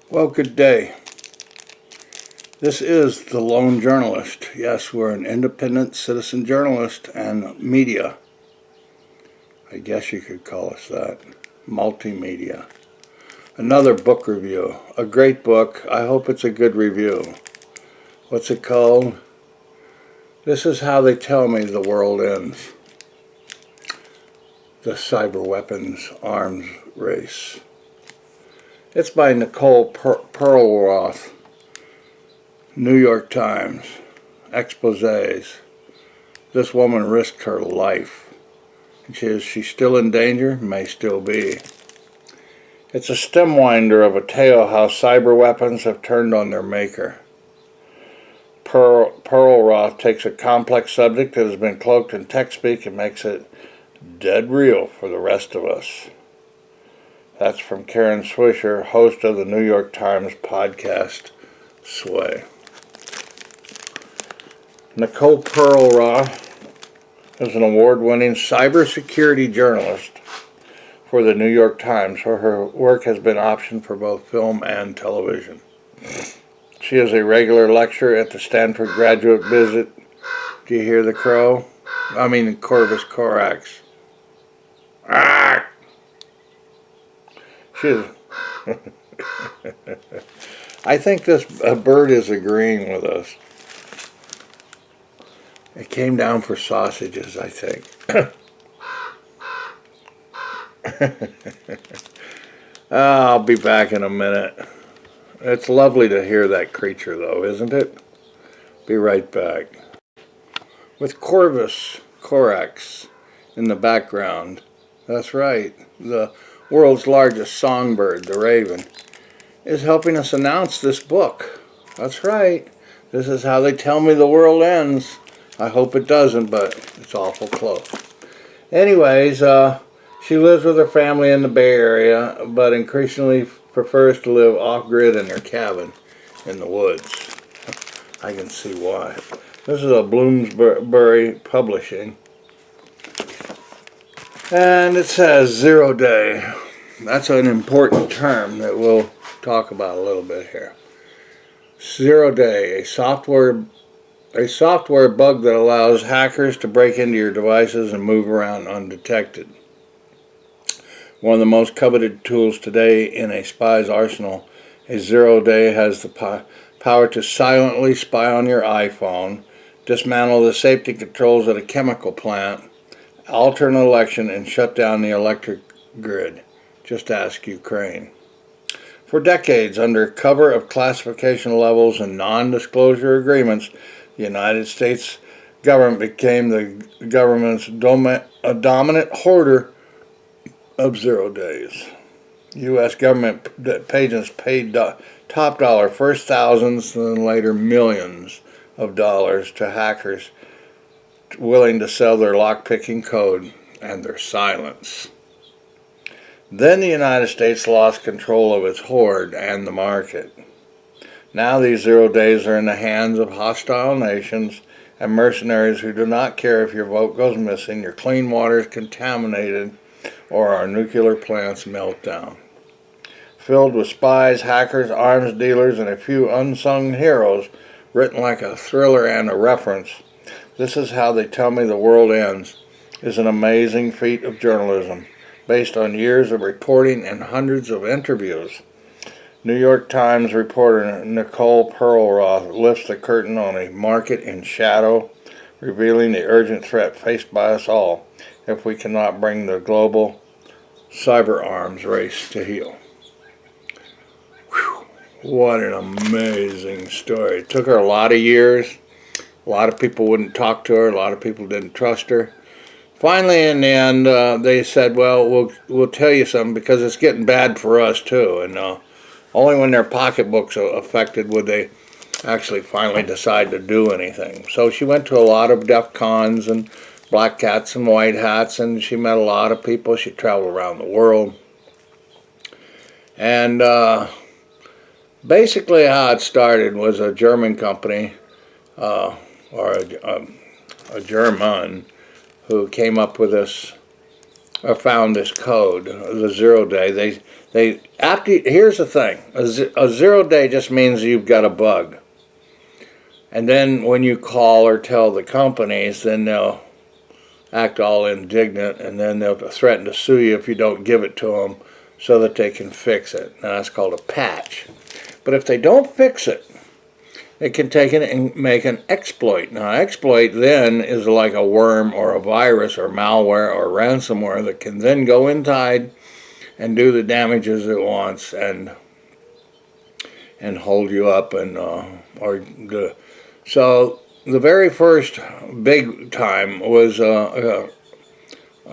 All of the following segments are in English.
Well, good day. This is The Lone Journalist. Yes, we're an independent citizen journalist and media. I guess you could call us that. Multimedia. Another book review. A great book. I hope it's a good review. What's it called? This is How They Tell Me the World Ends. The Cyber Weapons Arms Race. It's by Nicole Perlroth. New York Times. Exposés. This woman risked her life. Is she still in danger? May still be. It's a stem winder of a tale how cyber weapons have turned on their maker. Perlroth takes a complex subject that has been cloaked in tech speak and makes it dead real for the rest of us. That's from Karen Swisher, host of the New York Times podcast, Sway. Nicole Perlroth is an award-winning cybersecurity journalist for the New York Times, where her work has been optioned for both film and television. She is a regular lecturer at the Stanford Graduate Visit. Do you hear the crow? Corvus Corax. Ah! I think this bird is agreeing with us. It came down for sausages, I think. I'll be back in a minute. It's lovely to hear that creature, though, isn't it? Be right back. With Corvus Corax in the background. That's right. The world's largest songbird, the raven, is helping us announce this book. That's right. This is How They Tell Me the World Ends. I hope it doesn't, but it's awful close. Anyways, she lives with her family in the Bay Area, but increasingly prefers to live off-grid in her cabin in the woods. I can see why. This is a Bloomsbury Publishing. And it says 0 day. That's an important term that we'll talk about a little bit here. 0 day, a software bug that allows hackers to break into your devices and move around undetected. One of the most coveted tools today in a spy's arsenal, a 0 day has the power to silently spy on your iPhone, dismantle the safety controls at a chemical plant, alter an election, and shut down the electric grid. Just ask Ukraine. For decades, under cover of classification levels and non-disclosure agreements, the United States government became the government's dominant hoarder of 0 days. U.S. government agents paid top dollar, first thousands and then later millions of dollars to hackers willing to sell their lock-picking code and their silence. Then the United States lost control of its hoard and the market. Now these 0 days are in the hands of hostile nations and mercenaries who do not care if your vote goes missing, your clean water is contaminated, or our nuclear plants melt down. Filled with spies, hackers, arms dealers, and a few unsung heroes, written like a thriller and a reference, This Is How They Tell Me the World Ends is an amazing feat of journalism, based on years of reporting and hundreds of interviews. New York Times reporter Nicole Perlroth lifts the curtain on a market in shadow, revealing the urgent threat faced by us all if we cannot bring the global cyber arms race to heel. Whew, what an amazing story. It took her a lot of years. A lot of people wouldn't talk to her. A lot of people didn't trust her. Finally, in the end, they said, well, we'll tell you something because it's getting bad for us, too. And only when their pocketbooks are affected would they actually finally decide to do anything. So she went to a lot of DEF CONs and black hats and white hats, and she met a lot of people. She traveled around the world. And basically how it started was a German company, or a German, who came up with this found this code, the 0 day. Here's the thing, a 0 day just means you've got a bug. And then when you call or tell the companies, then they'll act all indignant, and then they'll threaten to sue you if you don't give it to them so that they can fix it. Now that's called a patch. But if they don't fix it, they can take it and make an exploit. Now, exploit then is like a worm or a virus or malware or ransomware that can then go inside and do the damages it wants and hold you up so the very first big time was a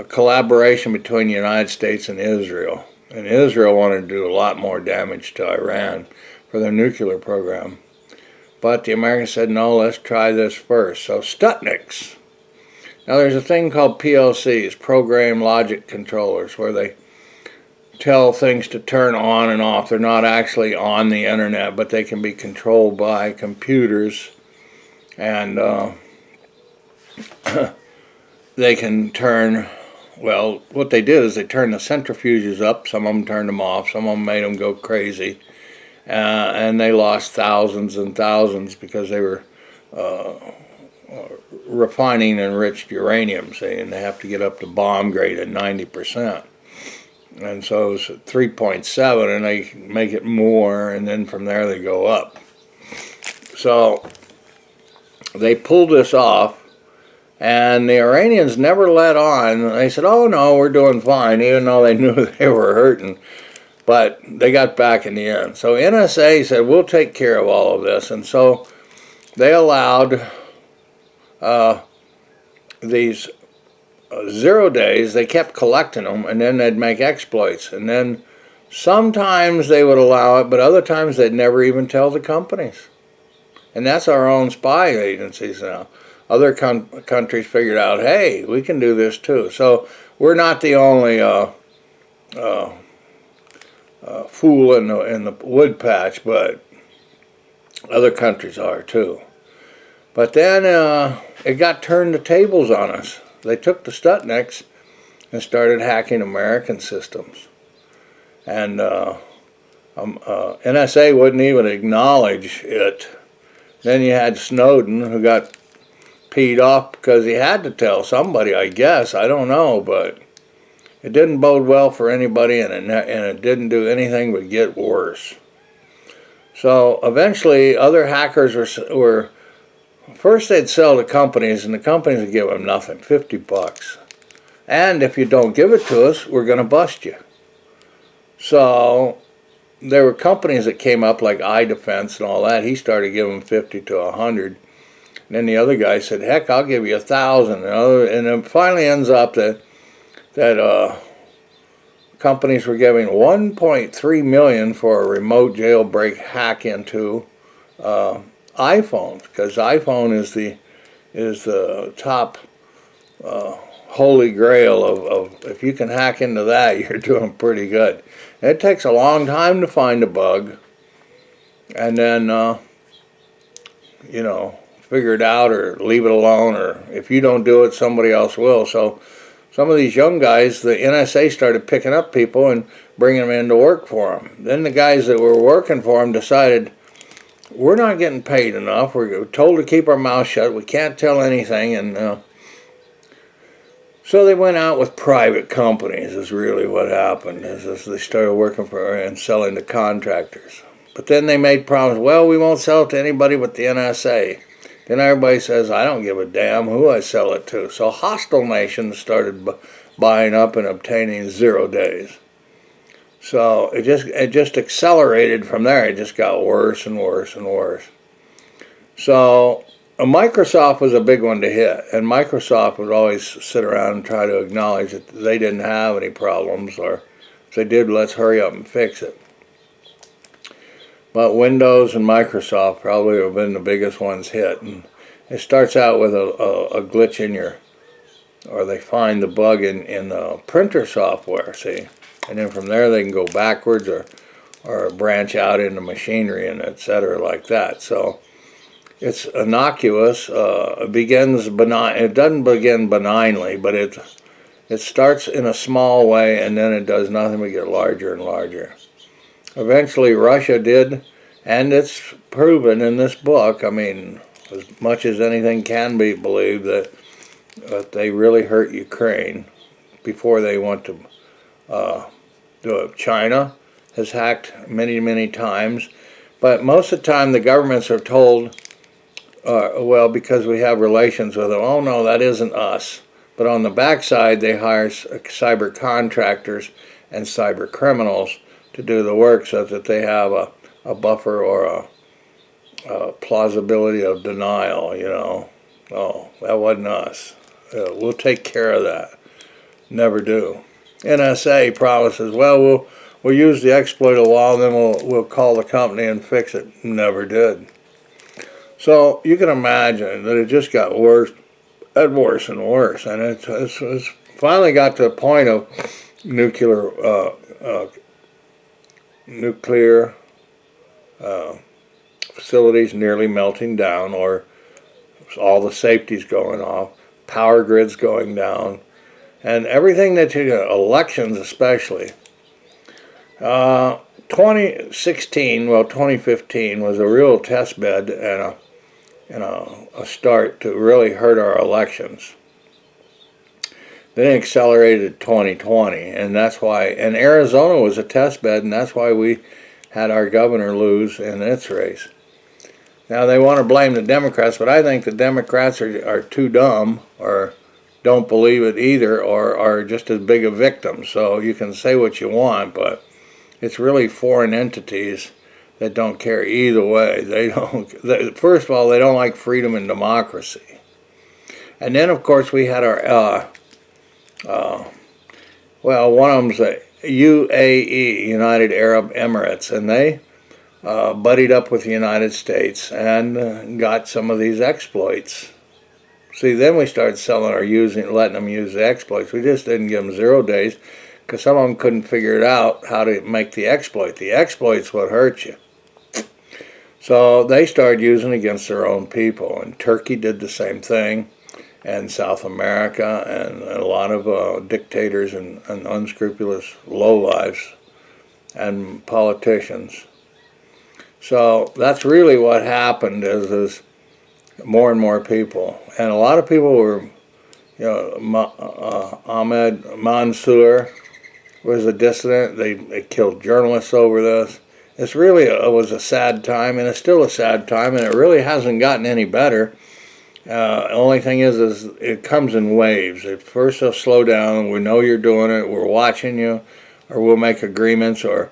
collaboration between the United States and Israel. And Israel wanted to do a lot more damage to Iran for their nuclear program. But the Americans said, no, let's try this first. So Stuxnets. Now there's a thing called PLCs, Program Logic Controllers, where they tell things to turn on and off. They're not actually on the internet, but they can be controlled by computers. And they can turn, well, what they did is they turned the centrifuges up. Some of them turned them off. Some of them made them go crazy. And they lost thousands and thousands because they were refining enriched uranium, see, and they have to get up to bomb grade at 90%. And so it's 3.7, and they make it more, and then from there they go up. So they pulled this off, and the Iranians never let on. They said, oh no, we're doing fine, even though they knew they were hurting. But they got back in the end. So NSA said, we'll take care of all of this. And so they allowed these 0 days. They kept collecting them, and then they'd make exploits. And then sometimes they would allow it, but other times they'd never even tell the companies. And that's our own spy agencies now. Other countries figured out, hey, we can do this too. So we're not the only fool in the wood patch, but other countries are too. But then it got turned the tables on us. They took the Stuxnets and started hacking American systems. And NSA wouldn't even acknowledge it. Then you had Snowden, who got peed off because he had to tell somebody, I guess. I don't know, but it didn't bode well for anybody, and it didn't do anything but get worse. So eventually, other hackers were first they'd sell to companies, and the companies would give them nothing, $50. And if you don't give it to us, we're going to bust you. So there were companies that came up like iDefense and all that. He started giving 50 to 100. And then the other guy said, heck, I'll give you 1,000. And it finally ends up that companies were giving $1.3 million for a remote jailbreak hack into iPhones, because iPhone is the top holy grail of if you can hack into that, you're doing pretty good. It takes a long time to find a bug, and then figure it out or leave it alone, or if you don't do it, somebody else will. So some of these young guys, the NSA started picking up people and bringing them in to work for them. Then the guys that were working for them decided, we're not getting paid enough. We're told to keep our mouth shut. We can't tell anything. And so they went out with private companies is really what happened. Is they started working for and selling to contractors. But then they made promises, well, we won't sell it to anybody but the NSA. Then everybody says, I don't give a damn who I sell it to. So hostile nations started buying up and obtaining 0 days. So it just accelerated from there. It just got worse and worse and worse. So Microsoft was a big one to hit. And Microsoft would always sit around and try to acknowledge that they didn't have any problems. Or if they did, let's hurry up and fix it. But Windows and Microsoft probably have been the biggest ones hit. And it starts out with a glitch in or they find the bug in the printer software, see. And then from there they can go backwards or branch out into machinery and etc. like that. So it's innocuous. It begins benign. It doesn't begin benignly, but it It starts in a small way, and then it does nothing but get larger and larger. Eventually, Russia did, and it's proven in this book, I mean, as much as anything can be believed, that they really hurt Ukraine before they went to do it. China has hacked many, many times, but most of the time the governments are told, well, because we have relations with them, oh no, that isn't us. But on the backside, they hire cyber contractors and cyber criminals to do the work so that they have a buffer or a plausibility of denial, you know. Oh, that wasn't us. We'll take care of that. Never do. NSA promises, well, we'll use the exploit a while, and then we'll call the company and fix it. Never did. So you can imagine that it just got worse and worse and worse, and it's finally got to a point of nuclear facilities nearly melting down, or all the safety's going off, power grids going down, and everything that you get, elections especially. 2016, well, 2015 was a real test bed and a start to really hurt our elections. Then it accelerated 2020, and that's why, and Arizona was a test bed, and that's why we had our governor lose in its race. Now they want to blame the Democrats, but I think the Democrats are too dumb, or don't believe it either, or are just as big a victim. So you can say what you want, but it's really foreign entities that don't care either way. First of all, they don't like freedom and democracy. And then, of course, we had our, well, one of them's the UAE, United Arab Emirates, and they buddied up with the United States and got some of these exploits. See, then we started selling or letting them use the exploits. We just didn't give them 0 days because some of them couldn't figure it out how to make the exploit. The exploit's what hurt you. So they started using it against their own people, and Turkey did the same thing, and South America, and a lot of dictators and unscrupulous lowlifes and politicians. So that's really what happened is more and more people. And a lot of people were, you know, Ahmed Mansour was a dissident. They killed journalists over this. It's really, it was a sad time, and it's still a sad time, and it really hasn't gotten any better. The only thing is it comes in waves. At first they'll slow down, we know you're doing it, we're watching you, or we'll make agreements, or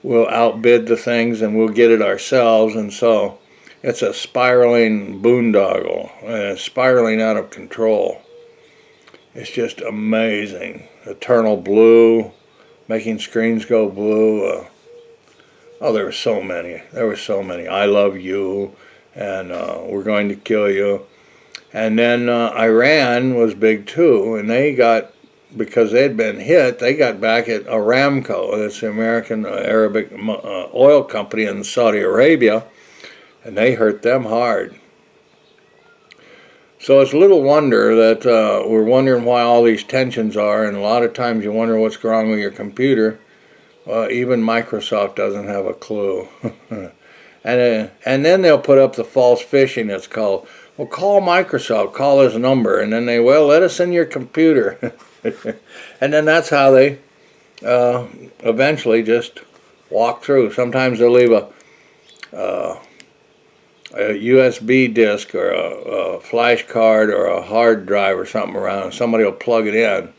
we'll outbid the things and we'll get it ourselves. And so it's a spiraling boondoggle, and it's spiraling out of control. It's just amazing. Eternal blue, making screens go blue. Oh, there were so many. There were so many. I love you, and we're going to kill you. And then Iran was big too, and they got, because they'd been hit, they got back at Aramco, that's the American Arabic oil company in Saudi Arabia, and they hurt them hard. So it's little wonder that we're wondering why all these tensions are, and a lot of times you wonder what's wrong with your computer. Even Microsoft doesn't have a clue. And then they'll put up the false phishing that's called, well, call Microsoft, call this number, and then they, well, let us in your computer. And then that's how they eventually just walk through. Sometimes they'll leave a USB disk or a flash card or a hard drive or something around, and somebody will plug it in.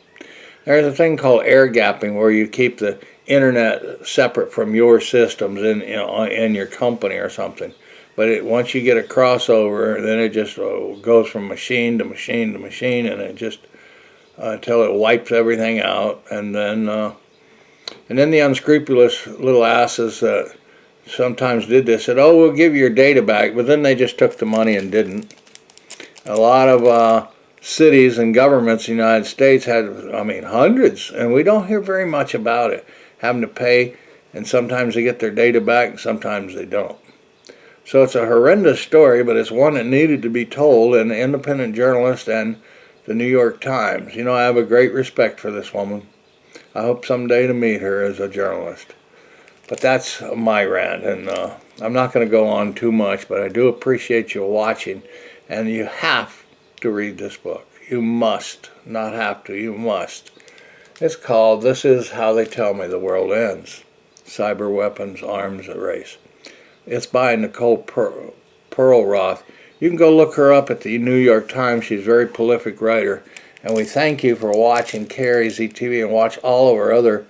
There's a thing called air gapping where you keep the internet separate from your systems in your company or something. But once you get a crossover, then it just goes from machine to machine to machine, and it just until it wipes everything out. And then the unscrupulous little asses that sometimes did this said, "Oh, we'll give you your data back," but then they just took the money and didn't. A lot of cities and governments in the United States had, I mean, hundreds, and we don't hear very much about it, having to pay, and sometimes they get their data back, and sometimes they don't. So it's a horrendous story, but it's one that needed to be told, and independent journalists and the New York Times. You know, I have a great respect for this woman. I hope someday to meet her as a journalist. But that's my rant, and I'm not going to go on too much, but I do appreciate you watching, and you have to read this book. You must. Not have to, you must. It's called This Is How They Tell Me the World Ends. Cyber Weapons Arms Race. It's by Nicole Perlroth. You can go look her up at the New York Times. She's a very prolific writer. And we thank you for watching KRAZ-TV, and watch all of our other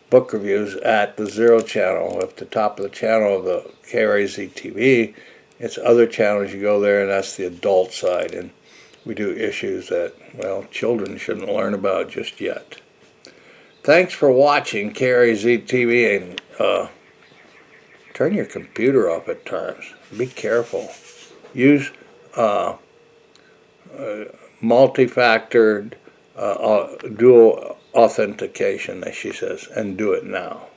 book reviews at the Zero channel. At the top of the channel of the KRAZ-TV, it's other channels. You go there, and that's the adult side. And we do issues that, well, children shouldn't learn about just yet. Thanks for watching KRAZ-TV, and turn your computer off at times. Be careful. Use multi-factor dual authentication, as she says, and do it now.